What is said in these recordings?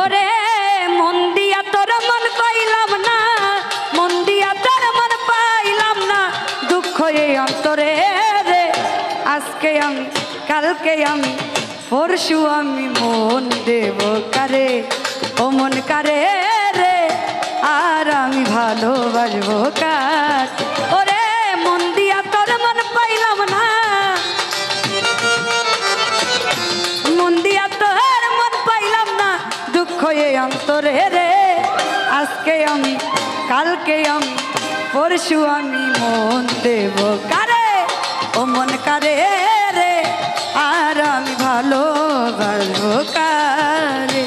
ওরে মন দিয়া তোর মন পাইলাম না, মন দিয়া তোর মন পাইলাম না, দুঃখ এই অন্তরে রে। আজকে আমি কালকে আমি পরশু আমি মন দেব কারে, ও মন কারে রে, আর আমি ভালোবাসবো কার। ওরে মন দিয়া তোর মন পাইলাম না, মন দিয়া তোর মন পাইলাম না, দুঃখ এই অন্তরে রে। আজকে আমি কালকে আমি পরশু আমি মন দেব কারে, ও মন কারে রে, আর আমি ভালোবাসবো কারে।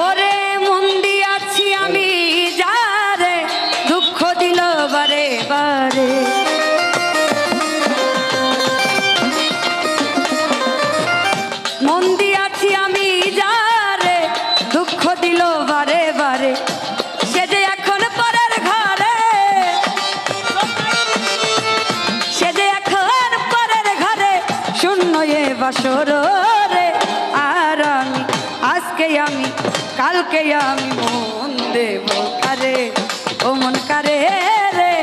ওরে মন দিয়াছি আমি যারে, দুঃখ দিল বারে বারে। মন দিয়াছি আমি যারে, দুঃখ দিল বারে বারে, সে যে এখন পরের ঘরে, সে যে এখন পরের ঘরে, শূন্য এ বাসর রে। আর আমি আজকে আমি কালকে আমি মন দেব কারে, ও মন কারে রে,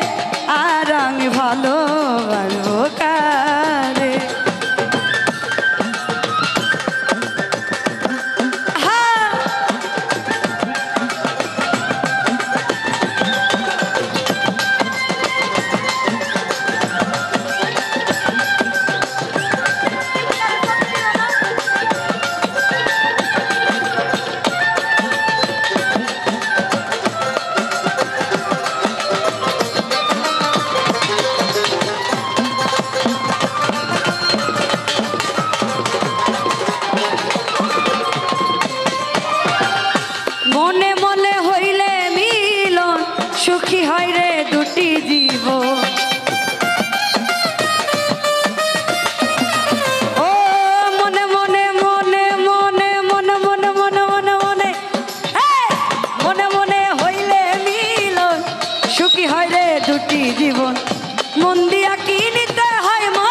আর আমি ভালোবাসবো কারে। মনে মনে হইলে মিলন, সুখী হয় রে দুটি জীবন। ও মনে মনে মনে মনে মনে মনে মনে মনে মনে মনে মনে হইলে মিলন, সুখী হয় রে দুটি জীবন। মন দিয়া কি নিতে হয় মা,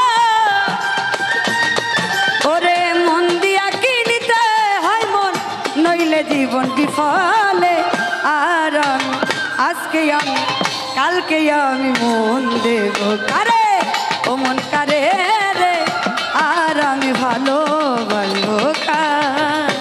ওরে মন দিয়া কি নিতে হয় মন, নইলে জীবন বিফলে। আর আমি আজকে আমি কালকে আমি মন দেব কারে, ও মন কারে রে, আর আমি ভালোবাসবো কার।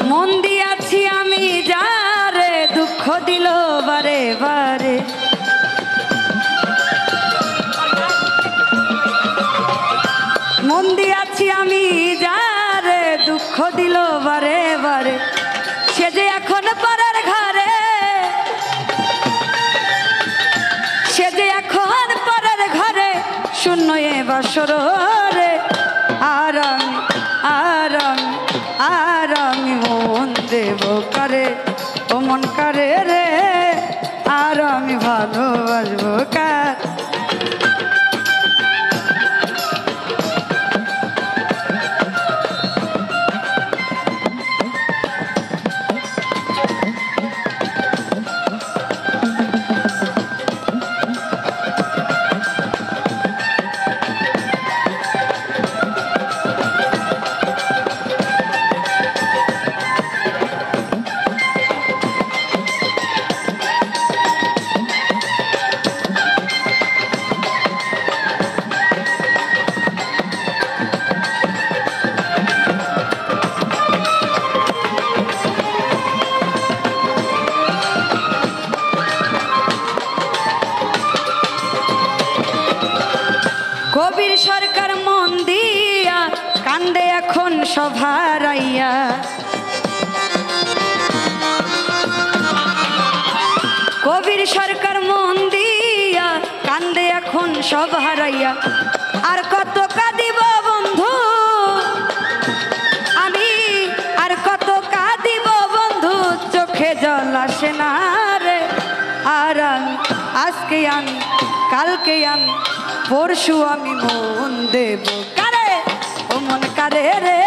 মন দিয়াছি আমি যারে, দুঃখ দিল বারে বারে। মন দিয়াছি আমি যারে, দুঃখ দিল বারে বারে, সে যে এখন পরের ঘরে, সে যে এখন পরের ঘরে, শূন্য এ বাসর রে। আর আমি আর আমি আর আমি মন দেব কারে, ও মন কারে রে, আর আমি ভালোবাসবো কার। সব হারাইয়া। কবির সরকার মন দিয়া কান্দে এখন সব হারাইয়া। আর কত কাঁদিব বন্ধু আমি, আর কত কাঁদিব বন্ধু, চোখে জল আসে না রে। আর আমি আজকে আমি, কালকে আমি, পরশু আমি মন দেব কারে, ও মন কারে রে।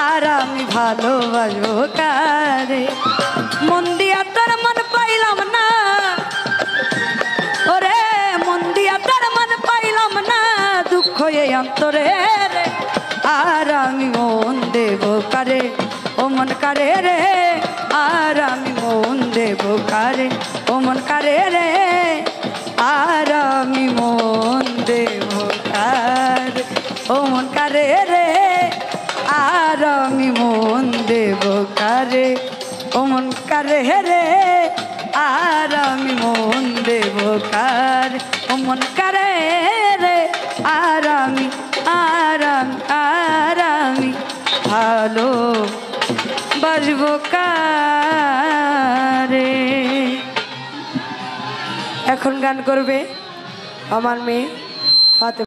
আর আমি ভালোবাসবো কারে, মন দিয়া তোর মন পাইলাম না, ওরে মন দিয়া তোর মন পাইলাম না, দুঃখ এই অন্তরে রে। আর আমি মন দেব কারে, ও মন কারে রে। আর আমি মন দেব কারে, ও মন কারে রে। আর আমি মন দেব কারে, ও মন কারে রে। আর আমি মন দেব কারে, ও মন কারে রে। আর আমি মন দেব কারে, ও মন কারে রে। আর আমি ভালো বাসবো কারে। এখন গান করবে আমার মেয়ে ফাতেমা।